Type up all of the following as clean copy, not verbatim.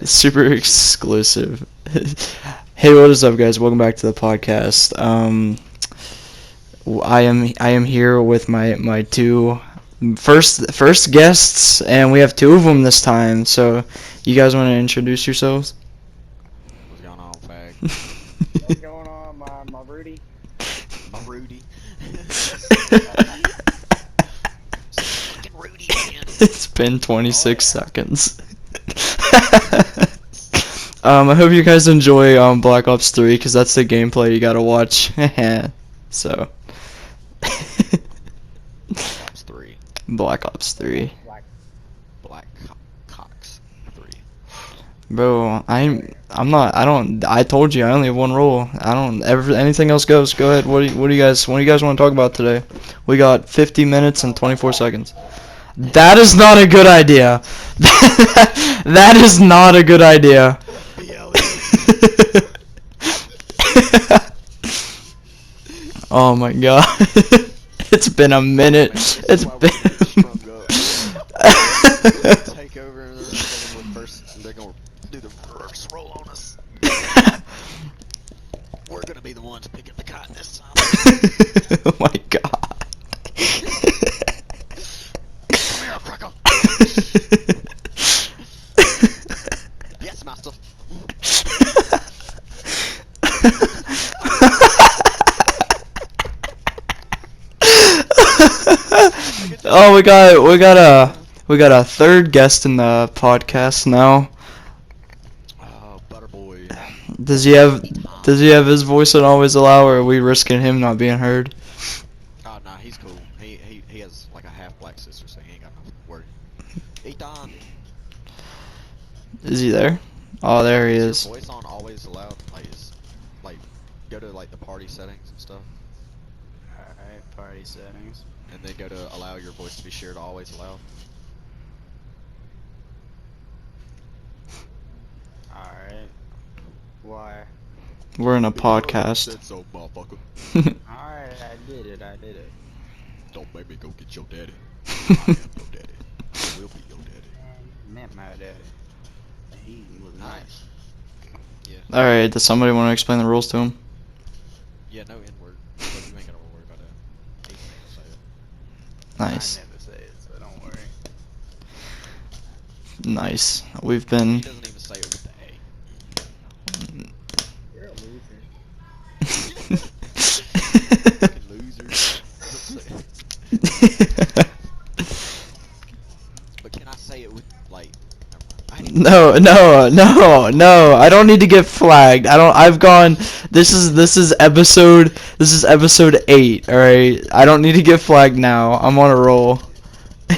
Super exclusive. Hey, what is up, guys? Welcome back to the podcast. I am here with my two first guests, and we have two of them this time. So, you guys want to introduce yourselves? What's going on, fag? What's going on, my Rudy? My Rudy. Rudy, man. It's been 26 seconds. I hope you guys enjoy Black Ops 3 because that's the gameplay you gotta watch. So. Black Ops 3. Black Ops 3. Black Cox 3. Bro, I told you I only have one rule. I don't ever anything else goes. Go ahead. What do you guys want to talk about today? We got 50 minutes and 24 seconds. That is not a good idea. That is not a good idea. Oh my god. It's been a minute. It's been Take over and they're gonna do the first roll on us. We're gonna be the ones picking the cotton this time. Oh my god. Come here, cracker. Yes, master. Oh, we got a third guest in the podcast now. Oh, Butterboy. Does he have his voice on always allow, or are we risking him not being heard? Oh, nah, he's cool. He has like a half black sister, so he ain't got no worry. Ethan. Is he there? Oh, there he is. Your voice on always allowed, like go to like the party settings and stuff, Alright, party settings. and then go to allow your voice to be shared always allowed. Alright. Why? We're in a podcast. Said so, motherfucker. Alright, I did it. Don't make me go get your daddy. I am your daddy. I will be your daddy. Met my daddy. He was nice. Yeah. All right. Does somebody want to explain the rules to him? Yeah, no N-word. But you ain't gotta worry about that. Ethan ain't gonna say it. Nice, I never say it, so don't worry. nice. We've He been. doesn't even say it with the You're a loser. A. Fucking loser. But can I say it with like? No. I don't need to get flagged. I've gone. This is episode 8. All right. I don't need to get flagged now. I'm on a roll. Yeah.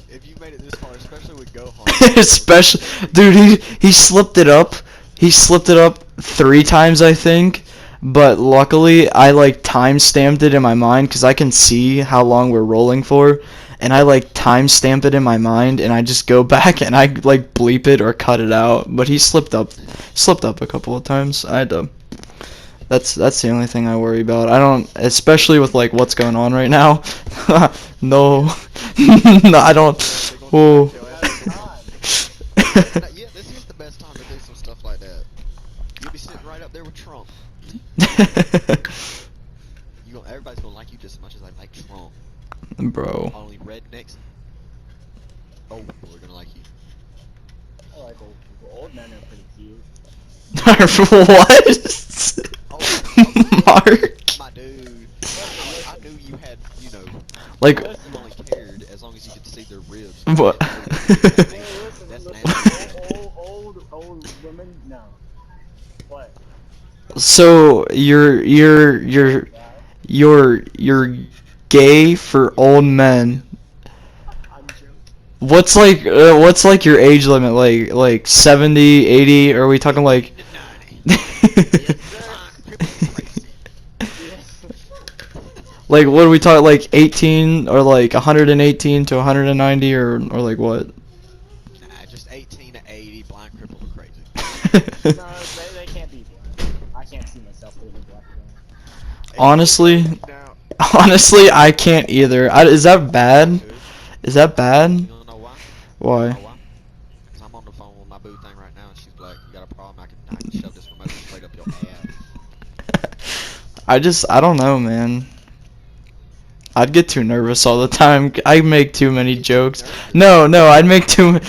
If you made it this far, especially with Gohan. Especially, dude, he slipped it up. He slipped it up 3 times, I think. But luckily, I like time stamped it in my mind because I can see how long we're rolling for, and I like time stamp it in my mind, and I just go back and I like bleep it or cut it out. But he slipped up a couple of times. I had to. That's the only thing I worry about. I don't, especially with like what's going on right now. No, no, I don't. Oh. Yeah, this is the best time to do some stuff like that. You'll be sitting right up there with Trump. Everybody's gonna like you just as much as I like Trump. Bro. Only rednecks and old people are gonna like you. I like old men are pretty cute. What? Oh, Mark. my dude. I knew you had, Like. you only cared as long as you could see their ribs. What? Hey, listen, That's look, nasty. old women, no. What? So you're gay for old men. I'm joking. What's like your age limit? Like 70, 80? Or are we talking like? Like what are we talking? Like 18 or like 118 to 190 or like what? Nah, just 18 to 80, blind, crippled, or crazy. No, they can't be blind. I can't see myself living black. Honestly, I can't either. Is that bad? Is that bad? You wanna know why? Why? Because I'm on the phone with my boo thing right now, and she's like, "You got a problem? I can shove this remote straight up your ass." I don't know, man. I'd get too nervous all the time. I make too many jokes. No, I make too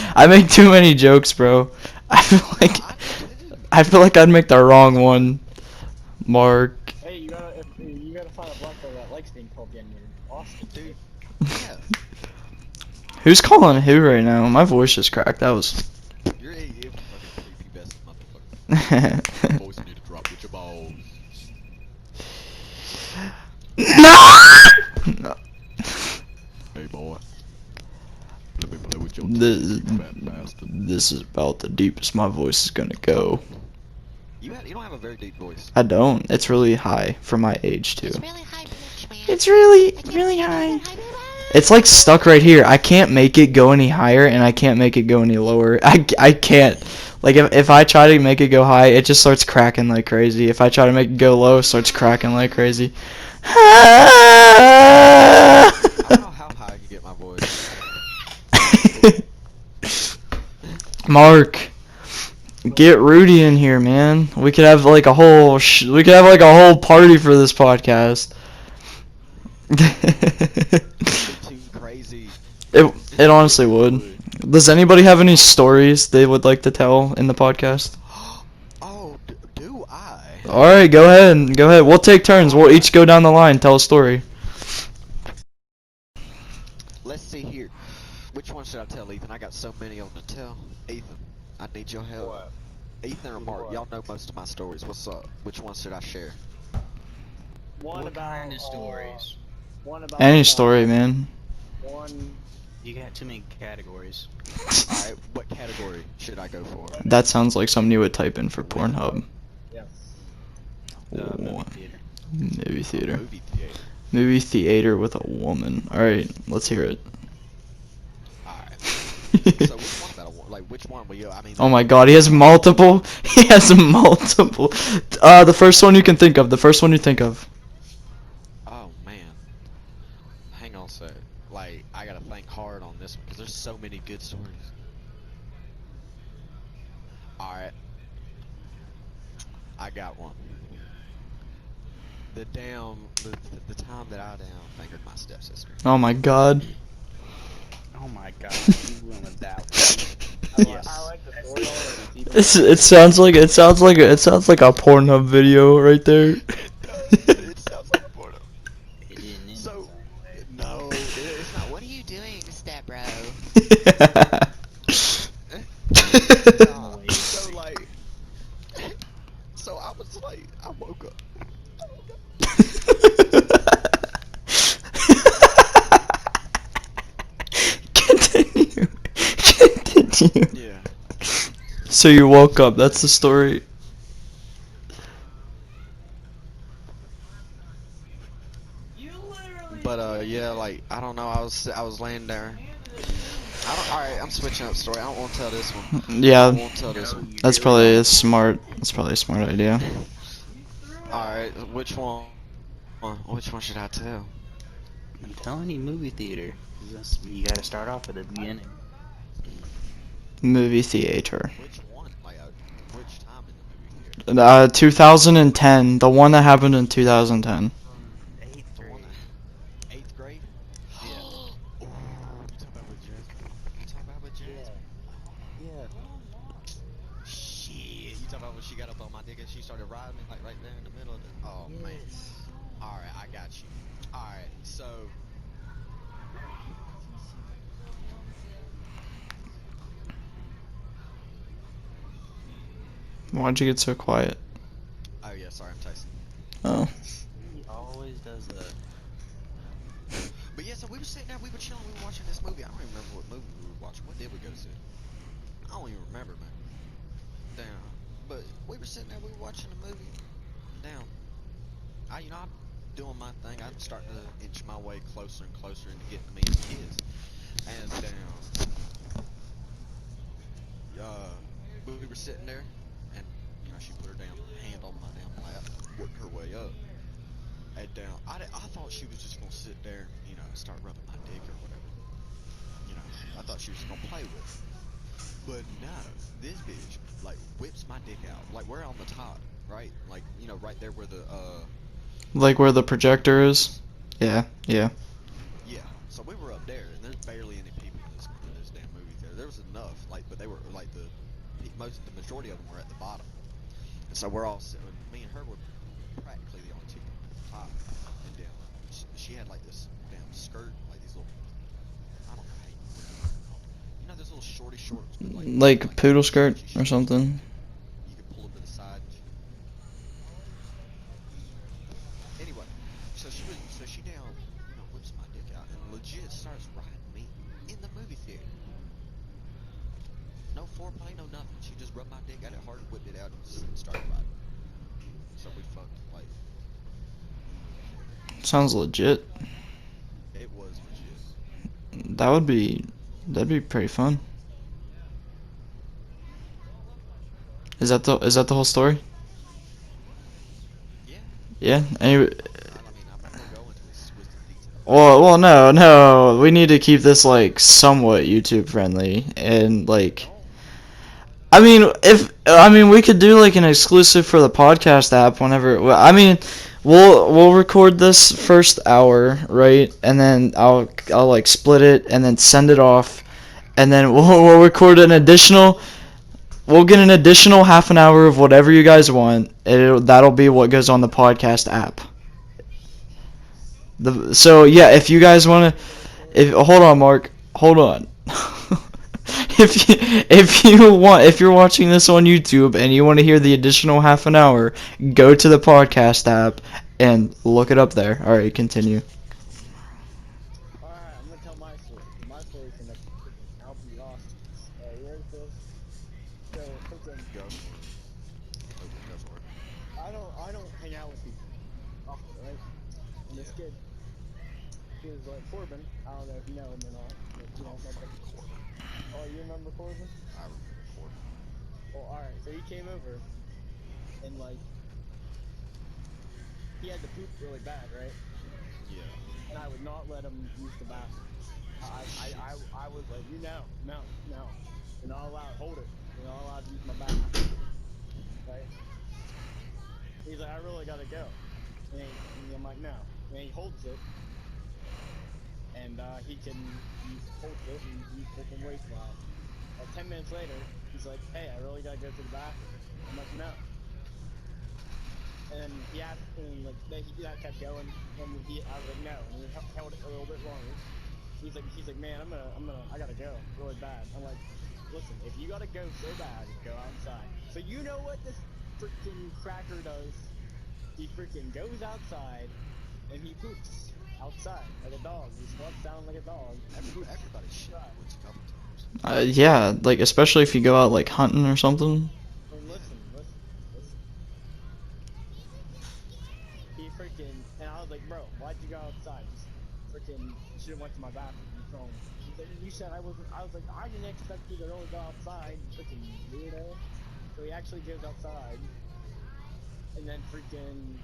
many jokes, bro. I feel like I'd make the wrong one. Mark. Hey, you gotta find a black girl that likes being called the N-word. Awesome, Dude, dude. yeah. Who's calling who right now? My voice just cracked. That was. You're a fucking creepy best motherfucker. Boys need to drop with your balls. No! Hey boy. Let me play with your This, fat bastard. this is about the deepest my voice is gonna go. You don't have a very deep voice. I don't. It's really high for my age too. It's really high pitch, man. It's really, I can't really sing high. that high pitch. It's like stuck right here. I can't make it go any higher, and I can't make it go any lower. I can't. Like, if I try to make it go high, it just starts cracking like crazy. If I try to make it go low, it starts cracking like crazy. I don't know how high I can get my voice. Mark, get Rudy in here, man. We could have like a whole party for this podcast. Too crazy. It honestly would. Does anybody have any stories they would like to tell in the podcast? Oh, do I? All right, go ahead. Go ahead. We'll take turns. We'll each go down the line, tell a story. Let's see here. Which one should I tell, Ethan? I got so many of them to tell. Ethan, I need your help. What? Ethan or Mark, What? y'all know most of my stories. What's up? Which one should I share? One What about kind of stories? One about Any story, man. One. You got too many categories. Alright, what category should I go for? That sounds like something you would type in for Pornhub. Yes. Movie theater. Movie theater. Movie theater. Movie theater with a woman. All right, let's hear it. Alright. So which one about which one will you? I mean. Oh my God, he has multiple. He has multiple. The first one you can think of. The first one you think of. Oh man. Hang on a sec. Like I gotta think hard on this one because there's so many good stories. Alright. I got one. The time that I fingered my stepsister. Oh my God. Oh my god, you went with that one. Yes. I like the story already. It sounds like a Pornhub video right there. It sounds like a porno. It didn't end So, the same way. no, it's not. What are you doing, step bro? So like, so I was like, I woke up. Continue. Continue. Yeah. So you woke up. That's the story. But yeah, like I don't know. I was laying there. Alright, I'm switching up story. I don't want to tell this one. I Yeah, won't tell this one. that's probably a smart. That's probably a smart idea. Alright, which one? Which one should I tell? I'm telling you, movie theater. You gotta start off at the beginning. Movie theater. Which one? Like, which time in the movie theater? 2010. The one that happened in 2010. Eighth The one grade. that- 8th grade? Yeah. Ooh, you talking about with Jasmine? You talking about with Jasmine? Yeah. Shit. You talking about when she got up on my dick and she started riding me like right there in the middle of the. Oh man. Alright, I got you. Alright, so. Why'd you get so quiet? Oh yeah, sorry, I'm texting. Oh. He always does that. But yeah, so we were sitting there, we were chilling, we were watching this movie. I don't even remember what movie we were watching. What did we go see? I don't even remember, man. Damn. But we were sitting there, we were watching the movie. Damn. I'm doing my thing. I'm starting to inch my way closer and closer into getting to me and the kids. And damn. We were sitting there, and you know she put her damn hand on my damn lap, worked her way up. And down. I thought she was just gonna sit there, and start rubbing my dick or whatever. I thought she was gonna play with it. But no, this bitch like whips my dick out. Like we're on the top, right? Like right there where the Like where the projector is? Yeah, yeah. yeah. So we were up there, and there's barely any people in this damn movie theater. There was enough, like, but they were like the majority of them were at the bottom. And so we're all sitting. Me and her were practically the only two on top. And then she had like this damn skirt, like these little. I don't know how you know those little shorty shorts with Like poodle skirt or something. you can pull them to the side. Anyway, so she down, whips my dick out and legit starts riding me in the movie theater. No foreplay, no nothing. She just rubbed my dick, got it hard, whipped it out, and just started riding. So we fucked, like, Sounds legit. it was legit. That'd be pretty fun. Is that the whole story? Yeah. Yeah. Anyway, I'm not gonna go into this twisted detail. well, no. We need to keep this like somewhat YouTube friendly and like. I mean, we could do like an exclusive for the podcast app whenever. I mean, we'll record this first hour, right, and then I'll like split it and then send it off, and then we'll record an additional. We'll get an additional half an hour of whatever you guys want. That'll be what goes on the podcast app. So yeah, if you guys wanna, hold on, Mark, hold on. If you're watching this on YouTube and you want to hear the additional half an hour, go to the podcast app and look it up there. All right, continue. Alright, I'm gonna tell my story. My story's gonna help you lost. You ready for this? So, freaking, Go for it. Okay, go for it. I don't hang out with people often, right? And this kid, he was like Corbin. I don't know if you know him or not. But, I remember Corbin. oh, you remember Corbin? I remember Corbin. Well, alright, so he came over, and like, he had to poop really bad, right? Yeah. And I would not let him use the bathroom. I was like, no. You're not allowed, hold it. You're not allowed to use my bathroom. Right? He's like, I really gotta go. And I'm like, no. And he holds it. And he holds it and he can wait a while. Like 10 minutes later, he's like, hey, I really gotta go to the bathroom. I'm like, no. And then he asked, and like, that kept going, and I was like, no, and he held it a little bit longer. He's like, man, I gotta go really bad. I'm like, listen, if you gotta go so bad, go outside. So you know what this freaking cracker does? He freaking goes outside, and he poops outside like a dog. He squats down like a dog. Everybody shit a couple times. Yeah, like especially if you go out like hunting or something. And listen. He freaking, and I was like, bro, why'd you go outside? Freaking, you should've went to my bathroom. What's wrong? He's like, you said I was like, I didn't expect you to really go outside, freaking weirdo. So he actually goes outside, and then freaking,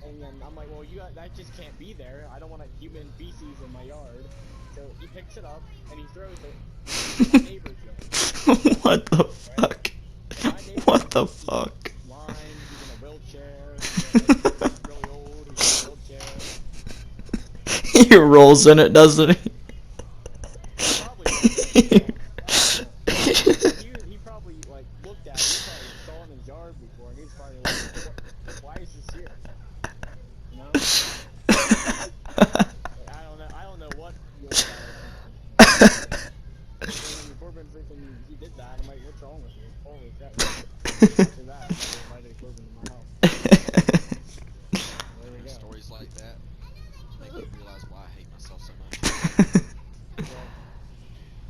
and then I'm like, well, that just can't be there. I don't want a human feces in my yard. So he picks it up, and he throws it in my neighbor's yard. What the fuck? What the fuck? Blind, he's in a wheelchair, he's really old, he's in a wheelchair. He rolls in it, doesn't he? Probably he probably like looked at it, he probably saw in his yard before, and he's probably like, why is this here? You know? Like, I don't know what your Corbin freaking, he did that, I'm like, what's wrong with you? Holy crap. After that, I invited Corbin to my house. There we go. Stories like that make me realize why I hate myself so much.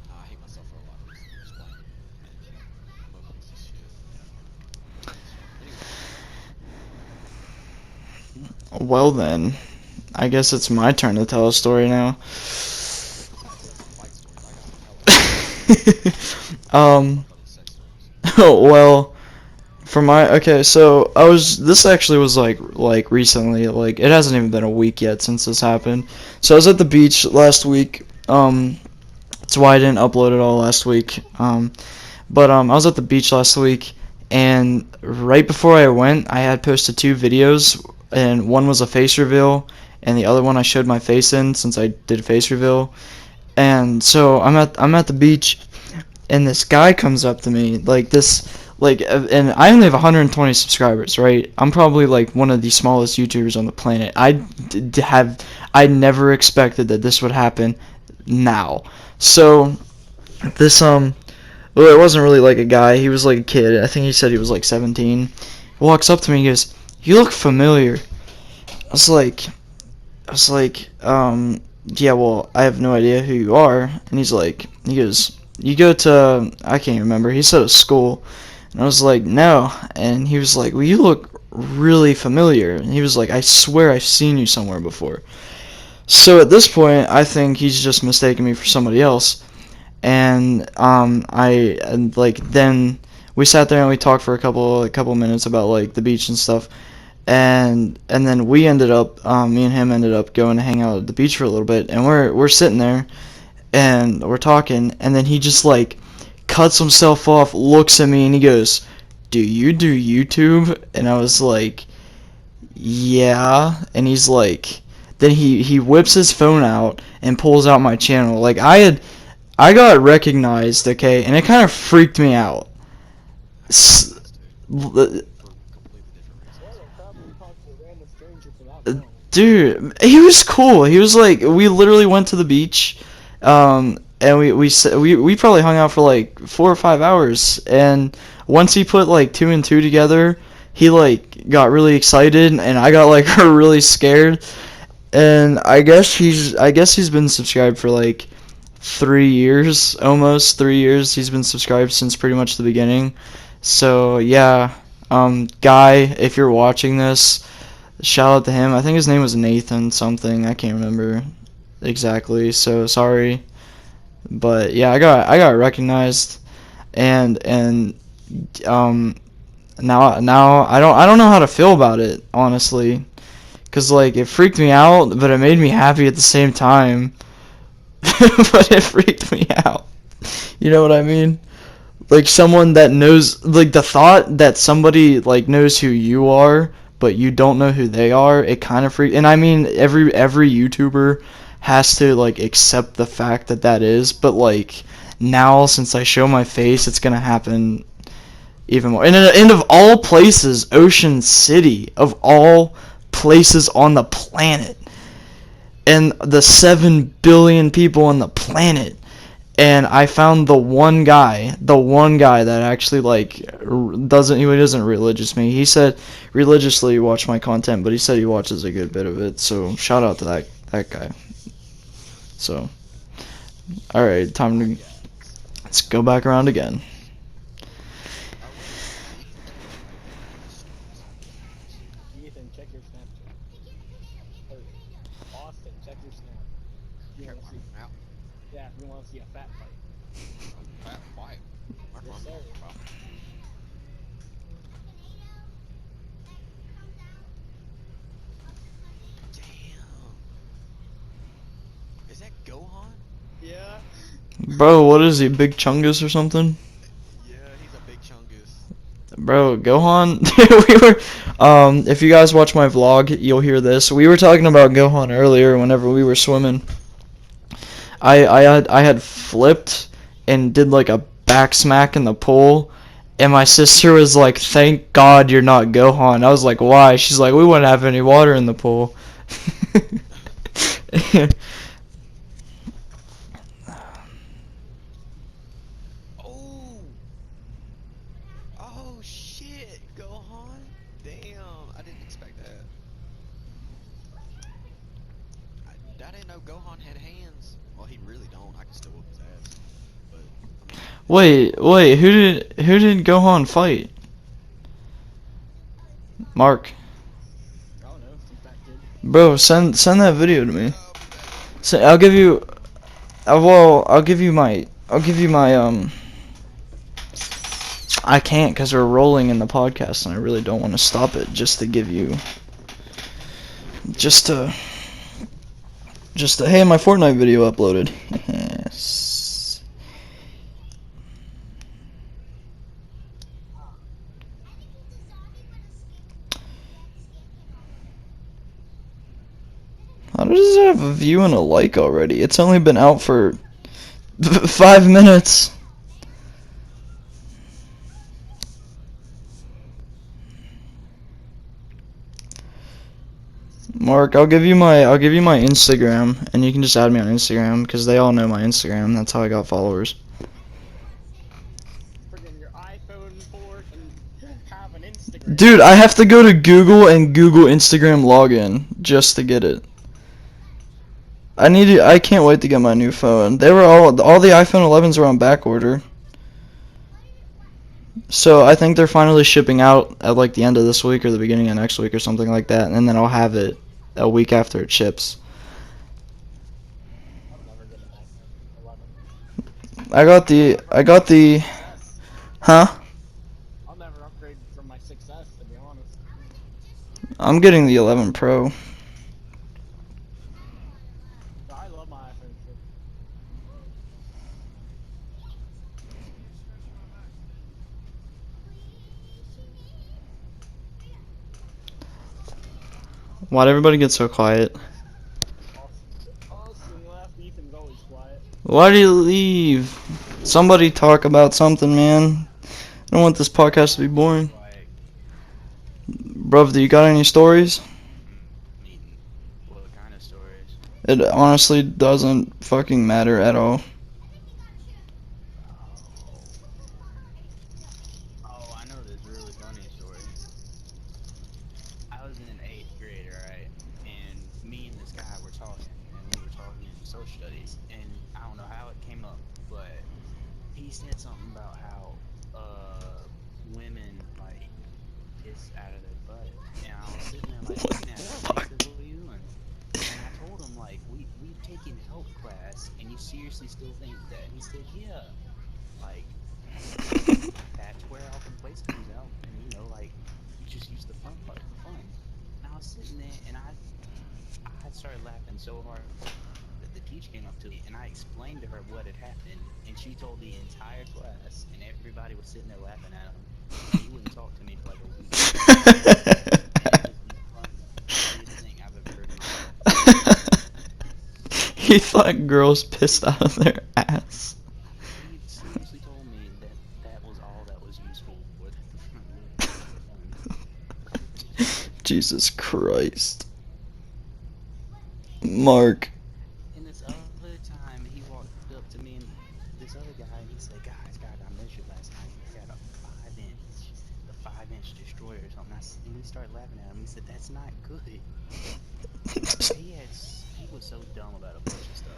I hate myself for a lot of reasons. Explain. I'm a piece of shit. Anyway. Well then, I guess it's my turn to tell a story now. Well, so this actually was like recently, like it hasn't even been a week yet since this happened. So I was at the beach last week, That's why I didn't upload it all last week. But I was at the beach last week, and right before I went, I had posted 2 videos, and one was a face reveal, and the other one I showed my face in since I did a face reveal. And so I'm at the beach, and this guy comes up to me and I only have 120 subscribers, right? I'm probably like one of the smallest YouTubers on the planet. I never expected that this would happen now. So this well, it wasn't really like a guy. He was like a kid. I think he said he was like 17. He walks up to me and goes, "You look familiar." I was like, yeah, well, I have no idea who you are. And he goes, "You go to," I can't remember. He said a school. And I was like, "No." And he was like, "Well, you look really familiar." And he was like, "I swear I've seen you somewhere before." So at this point, I think he's just mistaken me for somebody else. And then we sat there and we talked for a couple minutes about like the beach and stuff. And then we ended up, me and him ended up going to hang out at the beach for a little bit, and we're sitting there, and we're talking, and then he just like cuts himself off, looks at me, and he goes, "Do you do YouTube?" And I was like, "Yeah." And he's like, then he whips his phone out and pulls out my channel. Like I got recognized, okay, and it kind of freaked me out. Dude, he was cool. He was like, we literally went to the beach, and we probably hung out for like 4 or 5 hours. And once he put like 2 and 2 together, he like got really excited, and I got like really scared. And I guess he's been subscribed for like 3 years, almost 3 years. He's been subscribed since pretty much the beginning. So yeah, guy, if you're watching this, shout out to him. I think his name was Nathan something. I can't remember exactly. So sorry, but yeah, I got recognized, and now I don't know how to feel about it, honestly, cause like it freaked me out, but it made me happy at the same time. But it freaked me out. You know what I mean? Like someone that knows, like the thought that somebody like knows who you are, but you don't know who they are, it kind of freaks. And I mean, every YouTuber has to like accept the fact that that is, but like now since I show my face, it's gonna happen even more. And of all places, Ocean City, of all places on the planet, and the 7 billion people on the planet, and I found the one guy that actually like doesn't he said religiously watch my content, but he said he watches a good bit of it. So shout out to that guy. So all right, let's go back around again. Ethan, check your Snapchat. Or Austin, check your Snap. You wanna see? Yeah, if you want to see a fat fight. Fat fight. Yes, sir. Damn. Is that Gohan? Yeah. Bro, what is he, Big Chungus or something? Yeah, he's a big chungus. Bro, Gohan, we were, if you guys watch my vlog, you'll hear this. We were talking about Gohan earlier whenever we were swimming. I had flipped and did like a back smack in the pool, and my sister was like, "Thank God you're not Gohan." I was like, "Why?" She's like, "We wouldn't have any water in the pool." Oh shit, Gohan. Damn, I didn't expect that. I didn't know Gohan had hands. Well, he really don't. I can still whoop his ass. But Wait, who did Gohan fight? Mark. I don't know, some fat kid. Bro, send that video to me. So I'll give you I'll give you my I can't because we're rolling in the podcast, and I really don't want to stop it just to give you just to hey, my Fortnite video uploaded. Yes. How does it have a view and a like already? It's only been out for 5 minutes. Mark, I'll give you my Instagram, and you can just add me on Instagram because they all know my Instagram. That's how I got followers. Friggin' your iPhone 4 and have an Instagram. Dude, I have to go to Google and Google Instagram login just to get it. I can't wait to get my new phone. They were all the iPhone 11s were on back order. So I think they're finally shipping out at like the end of this week or the beginning of next week or something like that, and then I'll have it a week after it ships. I'll never get an iPhone 11. I got the huh? I'll never upgrade from my 6S, to be honest. I'm getting the 11 Pro. I love my iPhone 6. Why'd everybody get so quiet? Austin left, Ethan's always quiet. Why do you leave? Somebody talk about something, man. I don't want this podcast to be boring. Like, Bruv, do you got any stories? what kind of stories? It honestly doesn't fucking matter at all. Oh, I know this really funny story. I was in 8th grade, right? And me and this guy were talking, and we were talking in social studies, and I don't know how it came up, but he said something about how women like piss out of their butt, and I was sitting there like looking at him, and he said, "What are you doing?" And I told him like we've taken health class, and you seriously still think that? And he said, "Yeah, like." That's where all the place comes out, and you know, like, you just use the fun part for fun. And I was sitting there, and I started laughing so hard that the teacher came up to me, and I explained to her what had happened, and she told the entire class, and everybody was sitting there laughing at him. And he wouldn't talk to me for like a week. And it was the funniest thing I've ever heard in my life. He thought girls pissed out of their ass. He seriously told me that was all that was useful for them. Jesus Christ. Mark. And this other time, he walked up to me and this other guy, and he said, guys, I measured last night. He got a 5-inch destroyer or something. And we started laughing at him. He said, that's not good. He was so dumb about a bunch of stuff.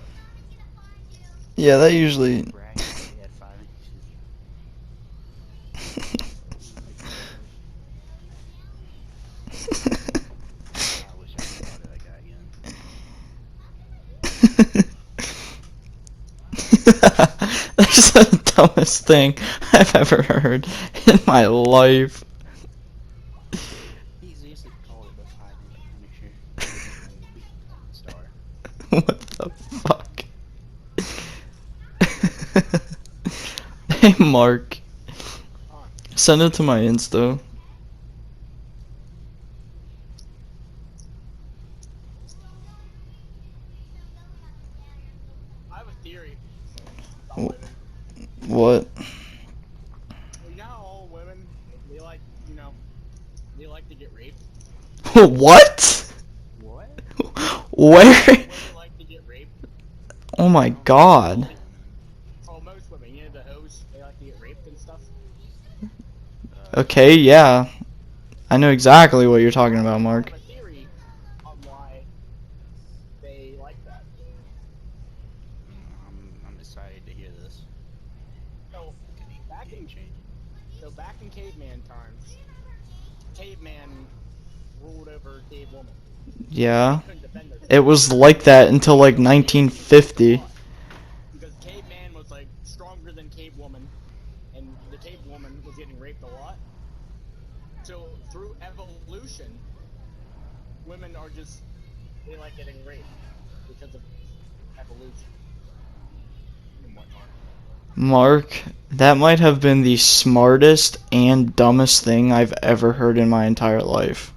Yeah, that usually... Bragging that he had 5 inches. I wish I could talk to that guy again. That's the dumbest thing I've ever heard in my life. He used to call it the 5-inch finisher. Star. What the fuck? Hey Mark, send it to my Insta. I have a theory. Wh- What? You know how all women, they like, you know, they like to get raped? What? What? Where? Women like to get raped? Oh my god. Oh, most women, you know, the hoes, they like to get raped and stuff. Okay, yeah. I know exactly what you're talking about, Mark. I have a theory on why they like that. I'm excited to hear this. So, back in caveman times, caveman ruled over cave woman. Yeah. Couldn't defend herself. It was like that until like 1950. Because caveman was like stronger than cave woman, and the cave woman was getting raped a lot. So through evolution, women are just, they like getting raped because of evolution and whatnot. Mark, that might have been the smartest and dumbest thing I've ever heard in my entire life.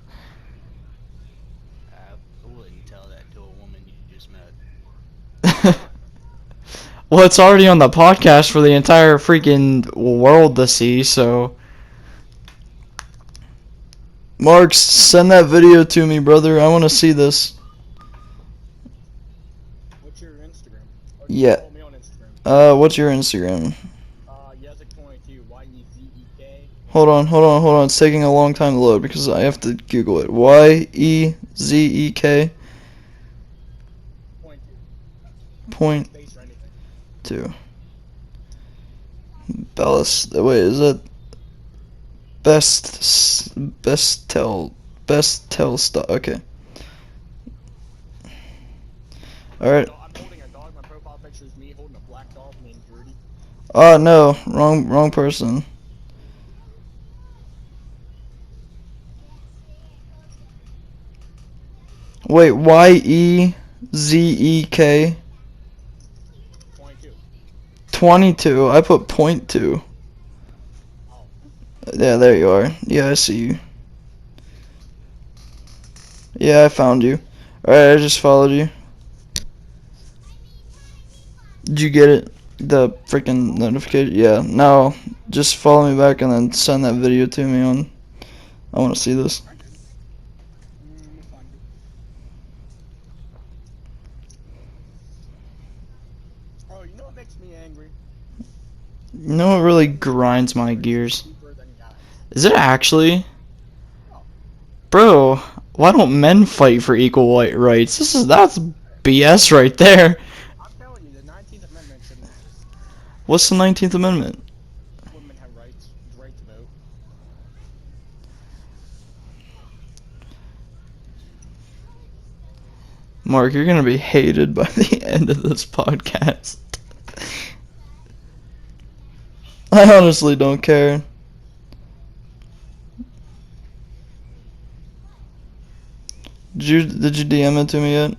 I wouldn't tell that to a woman. Well, it's already on the podcast for the entire freaking world to see, so. Marks, send that video to me, brother. I want to see this. What's your Instagram? Or Yeah. follow me on Instagram. What's your Instagram? Yezek22, Y-E-Z-E-K. Hold on. It's taking a long time to load because I have to Google it. Yezek. Point Point space or anything. 2. Bellis. Wait, is that best tell stuff? Okay. All right. I'm holding a dog. My profile picture is me holding a black dog named Gertie. Oh no, wrong person. Wait, Yezek. 22. 22. I put .2. Oh. Yeah, there you are. Yeah, I see you. Yeah, I found you. Alright, I just followed you. Did you get it? The freaking notification? Yeah, no. Just follow me back and then send that video to me on. I want to see this. Oh, you know what makes me angry? You know what really grinds my gears? Cheaper than guys. Is it actually? Bro, why don't men fight for equal white rights? That's BS right there. I'm telling you, the 19th Amendment shouldn't exist. What's the 19th Amendment? Women have rights, the right to vote. Mark, you're gonna be hated by the end of this podcast. I honestly don't care. Did you DM it to me yet?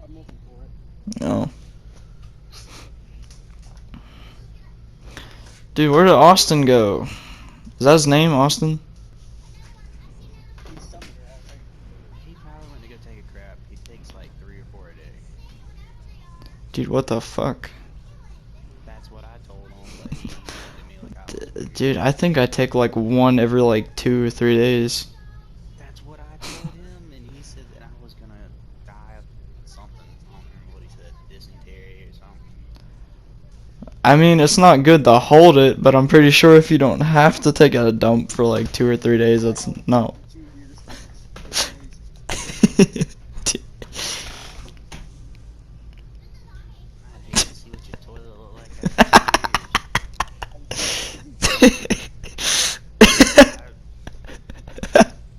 I'm looking for it. No. Dude, where did Austin go? Is that his name, Austin? He's somewhere out there. He probably went to go take a crap. He takes like 3 or 4 a day. Dude, what the fuck? That's what I told him, but he looked at me like I was Dude, I think I take like one every like 2 or 3 days. That's what I told him, and he said that I was gonna die of something. I don't remember what he said, dysentery or something. I mean, it's not good to hold it, but I'm pretty sure if you don't have to take a dump for like 2 or 3 days, that's no. 2 years. I'd hate to see what your toilet looked like after 2 years.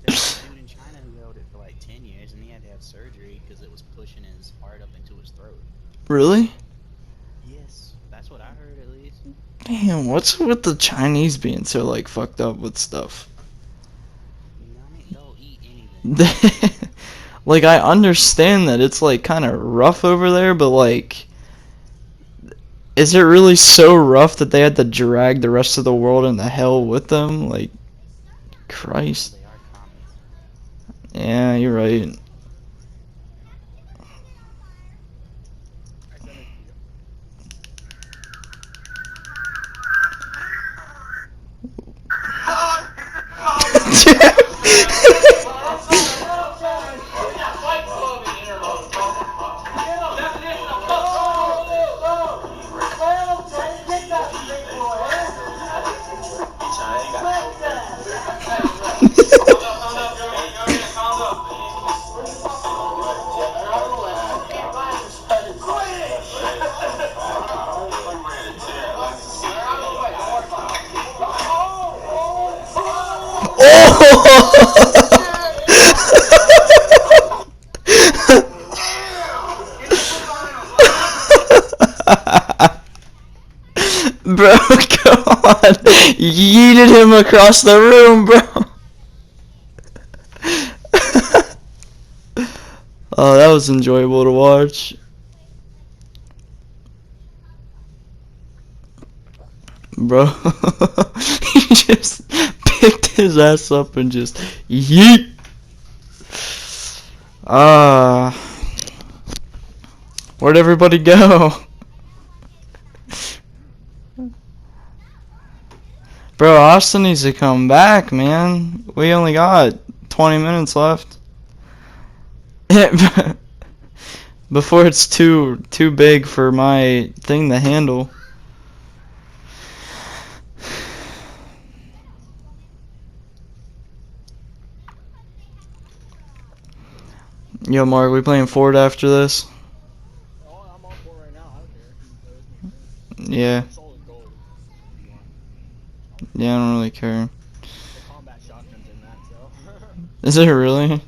There was a dude in China who held it for like 10 years, and he had to have surgery because it was pushing his heart up into his throat. Really? Yes, that's what I heard at least. Damn, what's with the Chinese being so like fucked up with stuff? You know what I mean? They'll eat anything. Like, I understand that it's like kind of rough over there, but like, is it really so rough that they had to drag the rest of the world into hell with them? Like, Christ. They are commies. Yeah, you're right. I sent it to you. Bro, come on. Yeeted him across the room, bro. Oh, that was enjoyable to watch. Bro, he just picked his ass up and just yeet. Where Where'd everybody go? Bro, Austin needs to come back, man. We only got 20 minutes left. Before it's too big for my thing to handle. Yo, Mark, we playing Ford after this? Oh, I'm on for it right now. I don't care. Yeah. Solid gold. If you want. Yeah, I don't really care. The combat shotgun's in that, so. Is it really?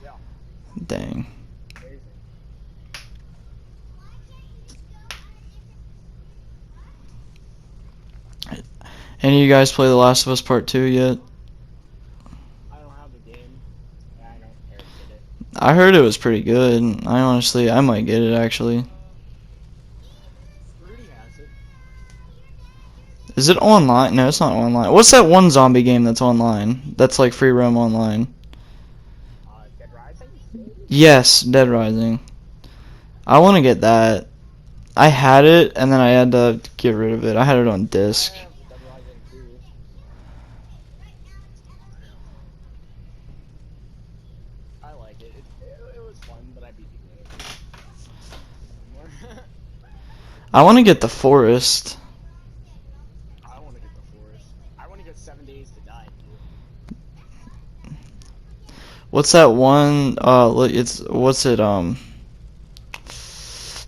Yeah. Dang. Amazing. Any of you guys play The Last of Us Part 2 yet? I don't have the game. Yeah, I don't care to get it. I heard it was pretty good. I might get it actually. Rudy has it. Is it online? No, it's not online. What's that one zombie game that's online? That's like free roam online. Dead Rising? Yes, Dead Rising. I want to get that. I had it and then I had to get rid of it. I had it on disc. I have Dead Rising 2. I like it. It was fun, but I beat the game. I want to get The Forest. I want to get the Forest. I want to get 7 Days to Die, dude. What's that one?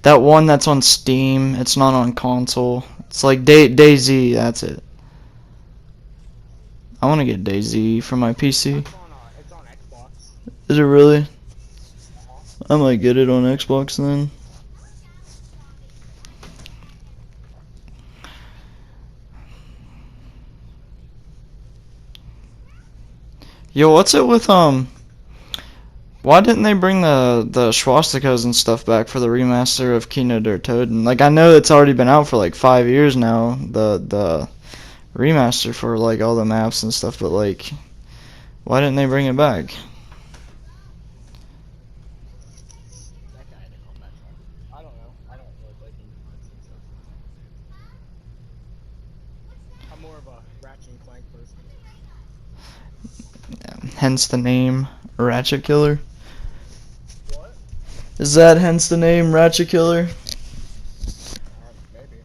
That one that's on Steam. It's not on console. It's like DayZ. That's it. I want to get DayZ for my PC. It's on Xbox. Is it really? Uh-huh. I might get it on Xbox then. Yo, what's it with why didn't they bring the swastikas and stuff back for the remaster of Kino der Toten? Like, I know it's already been out for like 5 years now, the remaster for like all the maps and stuff, but like, why didn't they bring it back? That guy had a combat shotgun. I don't know. I don't really like Indian stuff. I'm more of a Ratchet and Clank person. Hence the name Ratchet Killer. What? Is that hence the name Ratchet Killer? Maybe.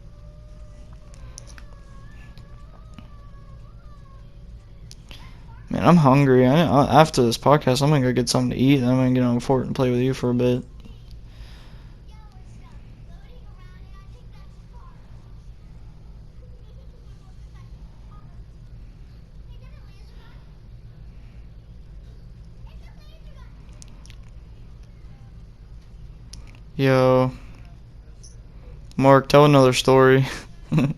Man, I'm hungry. After this podcast, I'm gonna go get something to eat, and I'm gonna get on Fort and play with you for a bit. Yo, Mark, tell another story. I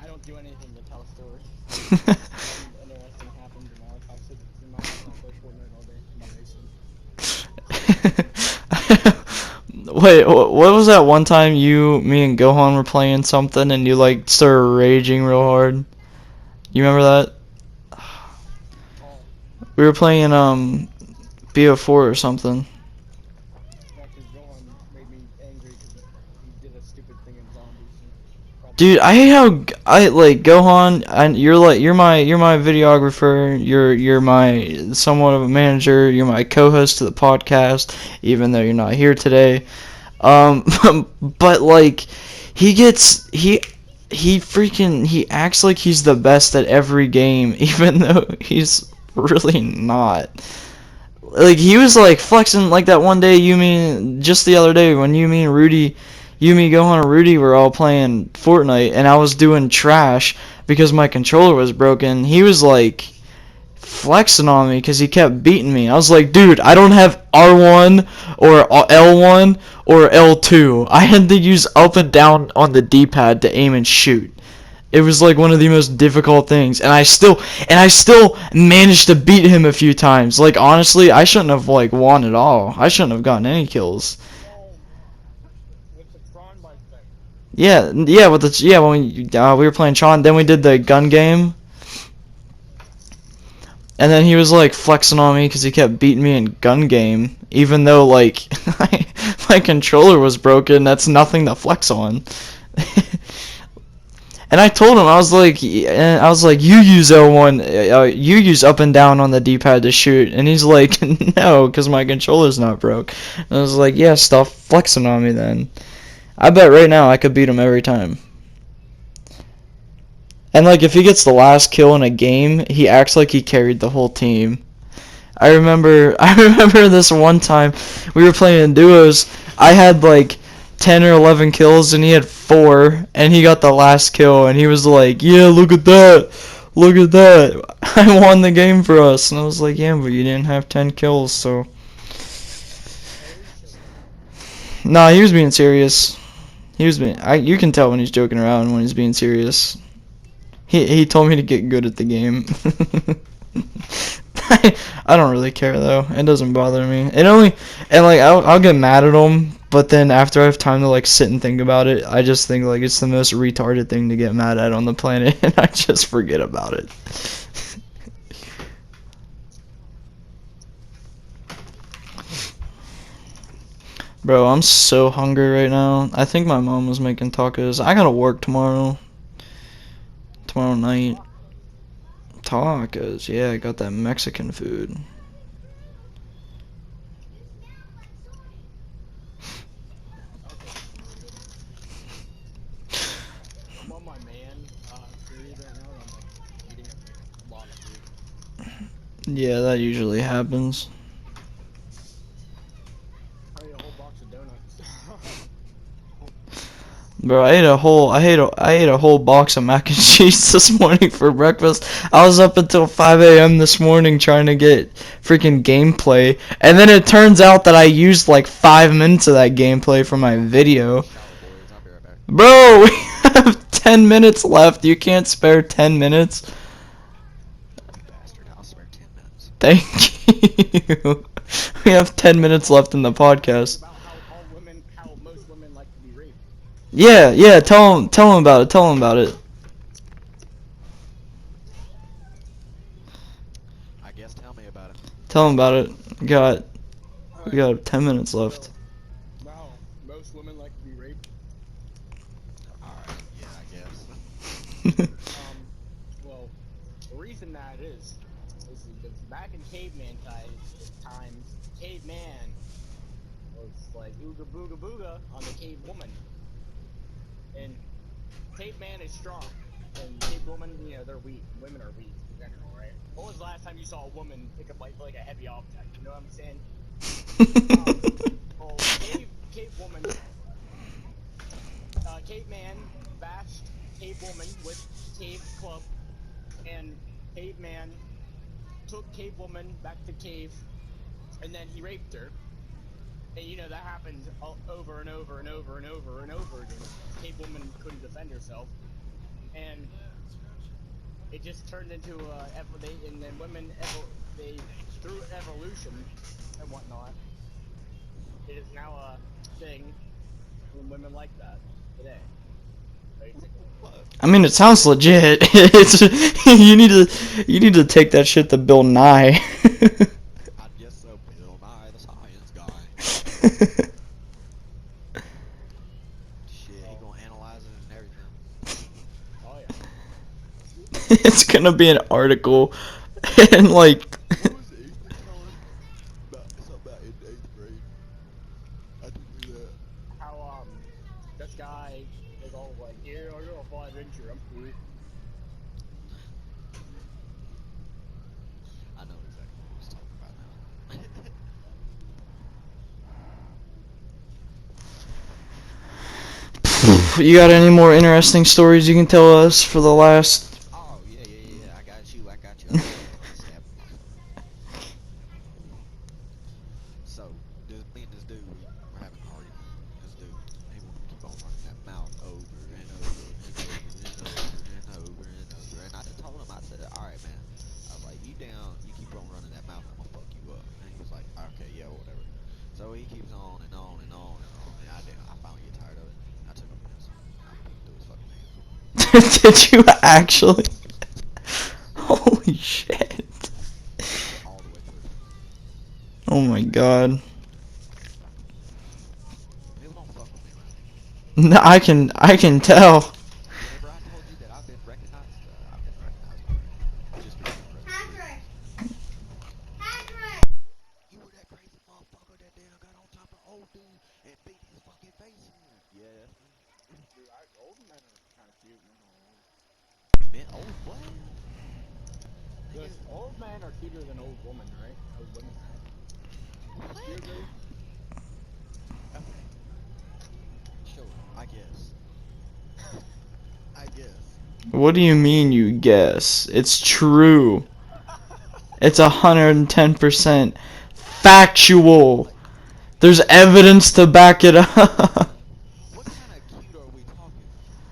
don't do anything to tell stories. Something interesting happened in my life. I sit in my house and I play Fortnite all day in my basement. Wait, what was that one time me and Gohan were playing something and you like started raging real hard? You remember that? Oh, We were playing BO4 or something. yeah, 'cause Gohan made me angry because he did a stupid thing in Zombies. And Dude, I hate how I like Gohan. You're my videographer. You're my somewhat of a manager. You're my co-host to the podcast, even though you're not here today. But like, he acts like he's the best at every game, even though he's really not. Like, he was like flexing like that one day. Just the other day when you, me, Gohan, and Rudy were all playing Fortnite, and I was doing trash because my controller was broken. He was like flexing on me because he kept beating me. I was like, dude, I don't have R1 or L1 or L2. I had to use up and down on the D-pad to aim and shoot. It was like one of the most difficult things, and I still managed to beat him a few times. Like, honestly, I shouldn't have like won at all. I shouldn't have gotten any kills. with the Tron bike thing. When we were playing Tron, then we did the gun game. And then he was like flexing on me because he kept beating me in gun game, even though like my controller was broken. That's nothing to flex on. And I told him, I was like, you use L1, you use up and down on the D-pad to shoot. And he's like, no, because my controller's not broke. And I was like, yeah, stop flexing on me then. I bet right now I could beat him every time. And like, if he gets the last kill in a game, he acts like he carried the whole team. I remember this one time we were playing in duos. I had like 10 or 11 kills and he had 4, and he got the last kill and he was like, yeah, look at that, I won the game for us. And I was like, yeah, but you didn't have 10 kills, so. Nah, he was being serious. You can tell when he's joking around and when he's being serious. He told me to get good at the game. I don't really care though. It doesn't bother me. I'll get mad at him, but then after I have time to like sit and think about it, I just think like it's the most retarded thing to get mad at on the planet, and I just forget about it. Bro, I'm so hungry right now. I think my mom was making tacos. I gotta work tomorrow night. Tacos, yeah, I got that Mexican food. I'm on my man series right now. I'm like eating a lot of food. Yeah, that usually happens. I ate a whole box of donuts. Bro, I ate a whole box of mac and cheese this morning for breakfast. I was up until 5 a.m. this morning trying to get freaking gameplay, and then it turns out that I used like 5 minutes of that gameplay for my video. I'll be right back. Bro, we have 10 minutes left. You can't spare 10 minutes. Bastard, I'll spare 10 minutes. Thank you. We have 10 minutes left in the podcast. About how most women like to be raped. Yeah, tell him about it. I guess tell me about it. Tell him about it. We got 10 minutes left. Wow, most women like to be raped. Alright, yeah, I guess. Well, the reason that is because back in caveman times, caveman was like ooga booga booga on the cave woman. And caveman is strong, and cave woman, you know, they're weak. Women are weak in general, right? When was the last time you saw a woman pick up like a heavy object? You know what I'm saying? Well, cave woman, caveman bashed cave woman with cave club, and caveman took cave woman back to cave, and then he raped her. And you know that happened over and over and over and over and over again. Cave woman couldn't defend herself, and it just turned into and then women they through evolution and whatnot. It is now a thing when women like that today. Basically. I mean, it sounds legit. It's you need to take that shit to Bill Nye. I guess so, Bill Nye, the science guy. Shit, he gonna analyze it and everything. Oh yeah. It's gonna be an article, and like. What was the 8th grade telling? Something about in 8th grade. I didn't do that. How this guy is all like, yeah, I got a 5-incher, I'm cool. I know exactly what he's talking about now. You got any more interesting stories you can tell us for the last? Oh, yeah, I got you. Stab myself. So, me and this dude, we're having an argument. This dude, he wanted to keep on running that mouth over and over and over. And I told him, I said, alright, man. I was like, you down, you keep on running that mouth, I'm gonna fuck you up. And he was like, okay, yeah, whatever. So he keeps on and on and on and on. And I finally get tired of it. I took him this. I put him through his fucking hands. Did you actually? Holy shit. god. People don't fuck with me, man. No, I can tell. Whenever I told you that I've been recognized already. Just because I'm president. You were that crazy motherfucker that damn got on top of old dude and beat his fucking face in. Yeah, that's me. Dude, old men are kind of cute. You know. Man, old what? Yes, old men are cuter than old women, right? Old women, right? What? You agree? Okay. Sure, I guess. I guess. What do you mean you guess? It's true. It's 110% factual. There's evidence to back it up. What kind of cute are we talking?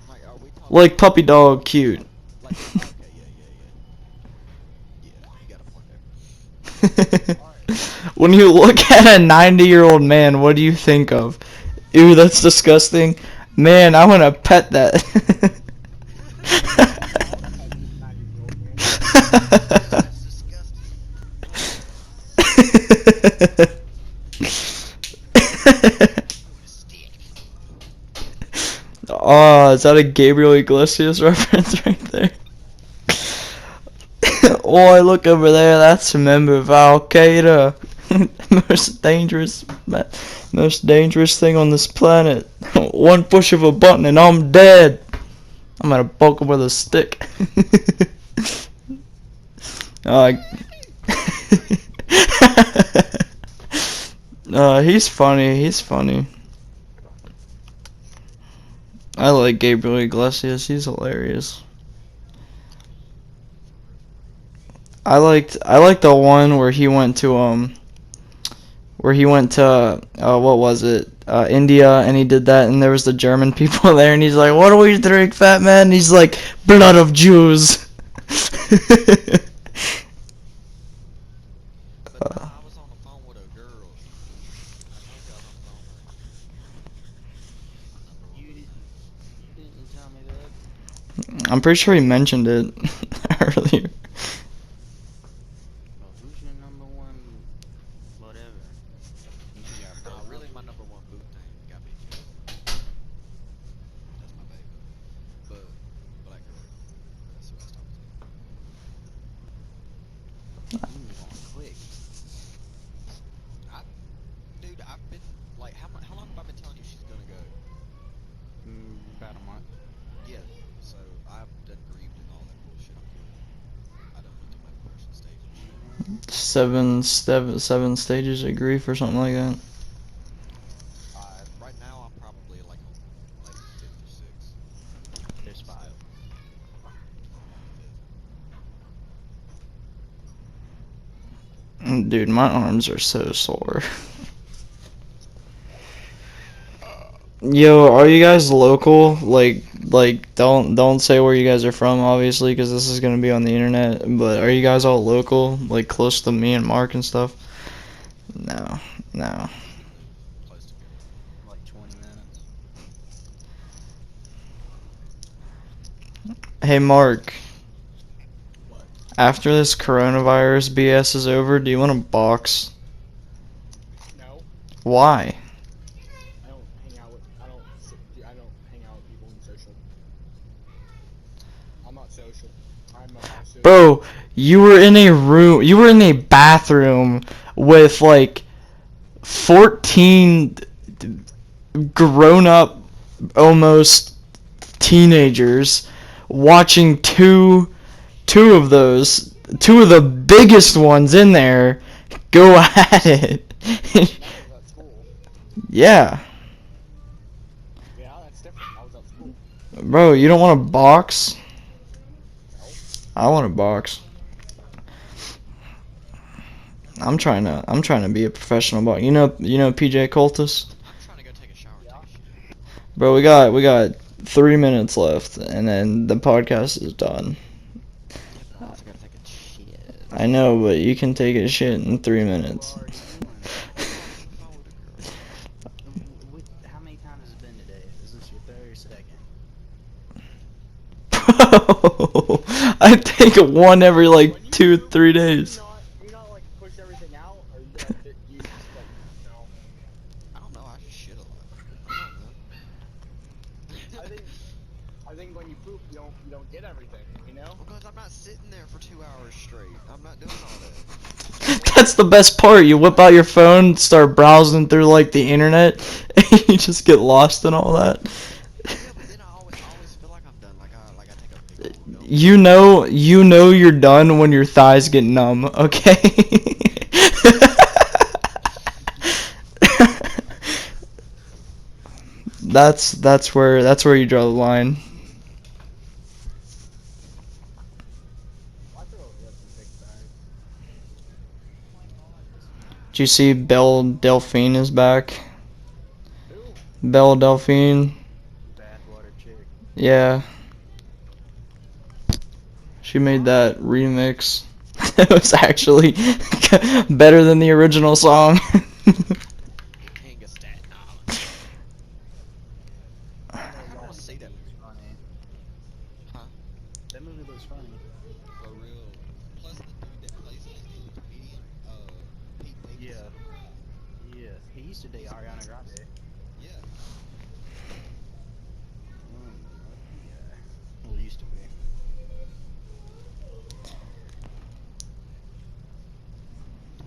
Like, are we talking Like puppy dog cute. Like, okay, yeah. Yeah, you got a point there. When you look at a 90-year-old man, what do you think of? Ew, that's disgusting. Man, I want to pet that. That's disgusting. Stick. Oh, is that a Gabriel Iglesias reference right there? Oh, look over there. That's a member of Al Qaeda. Most dangerous thing on this planet. One push of a button and I'm dead. I'm gonna poke him with a stick. He's funny. He's funny. I like Gabriel Iglesias. He's hilarious. I liked the one where he went to what was it? India, and he did that, and there was the German people there, and he's like, "What do we drink, fat man?" And he's like, "Blood of Jews." But nah, I was on the phone with a girl. I told you I was on the phone with her. You didn't tell me that. I'm pretty sure he mentioned it earlier. Well, who's your number one? Whatever. You got Really, my number one boot thing got me. That's my baby. But black girl. That's who I was talking to. You move on quick. Dude, I've been like, how long have I been telling you she's gonna go? About a month. Yeah. So I've done grieved and all that bullshit. I'm good. I done went through my depression stage and shit. Seven stages of grief or something like that. Right now I'm probably like on like 5th or 6th. There's 5. Dude, my arms are so sore. Yo, are you guys local? Like, don't say where you guys are from, obviously, because this is gonna be on the internet. But are you guys all local, like close to me and Mark and stuff? No. Close to good. Like 20 minutes. Hey, Mark. What? After this coronavirus BS is over, do you want a box? No, Why? I don't hang out with people in social. I'm not social. I'm not social. Bro, you were in a bathroom with like 14 grown-up almost teenagers watching two of the biggest ones in there go at it. That was at school. Yeah. Yeah, that's different. I was at school. Bro, you don't want a box? No. I want a box. I'm trying to be a professional box. You know PJ Cultus? I'm trying to go take a shower and take a shit. Bro, we got 3 minutes left, and then the podcast is done. Yeah, but I also gotta take a shit. I know, but you can take a shit in 3 minutes. What are you doing? How many times has it been today? Is this your 3rd or 2nd? Bro, I take one every like 2-3 days. Do you not like push everything out, or you just like think when you poop, you don't get everything, you know? Because I'm not sitting there for 2 hours straight. I'm not doing all that. That's the best part. You whip out your phone, start browsing through like the internet, and you just get lost in all that. Yeah, but then I always feel like I'm done. Like I take a big old gulp. You know you're done when your thighs get numb, okay? that's where you draw the line. Watch her over there some big size. Did you see Belle Delphine is back? Who? Belle Delphine? Bathwater chick. Yeah. She made that remix. It was actually better than the original song. King of Staten Island. I don't want to see that movie. Funny. Huh? That movie looks funny. For real. Plus the dude that plays it, the comedian, Pete Davidson. Yeah. Yeah. He used to date Ariana Grande. Yeah. Yeah. Well, used to be.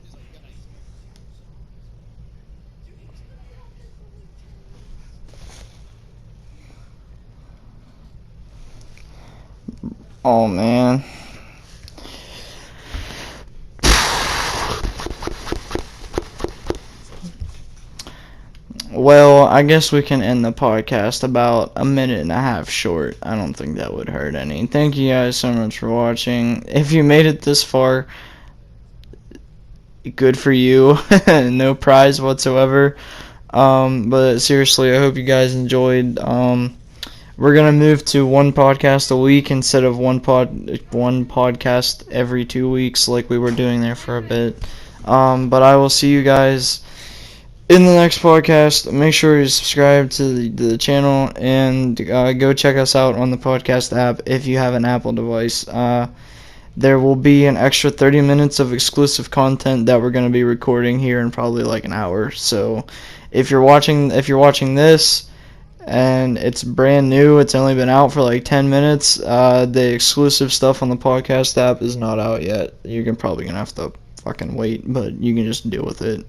He's like, got any- Oh man. Well, I guess we can end the podcast about a minute and a half short. I don't think that would hurt any. Thank you guys so much for watching. If you made it this far, good for you. No prize whatsoever. But seriously, I hope you guys enjoyed. We're gonna move to one podcast a week instead of one podcast every 2 weeks like we were doing there for a bit. But I will see you guys in the next podcast. Make sure you subscribe to the channel and go check us out on the podcast app if you have an Apple device. There will be an extra 30 minutes of exclusive content that we're going to be recording here in probably like an hour. So if you're watching this and it's brand new, it's only been out for like 10 minutes, the exclusive stuff on the podcast app is not out yet. You're probably going to have to fucking wait, but you can just deal with it.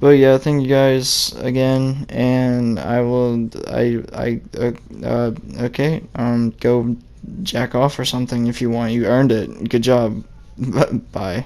But yeah, thank you guys again, and okay, go jack off or something if you want. You earned it. Good job. Bye.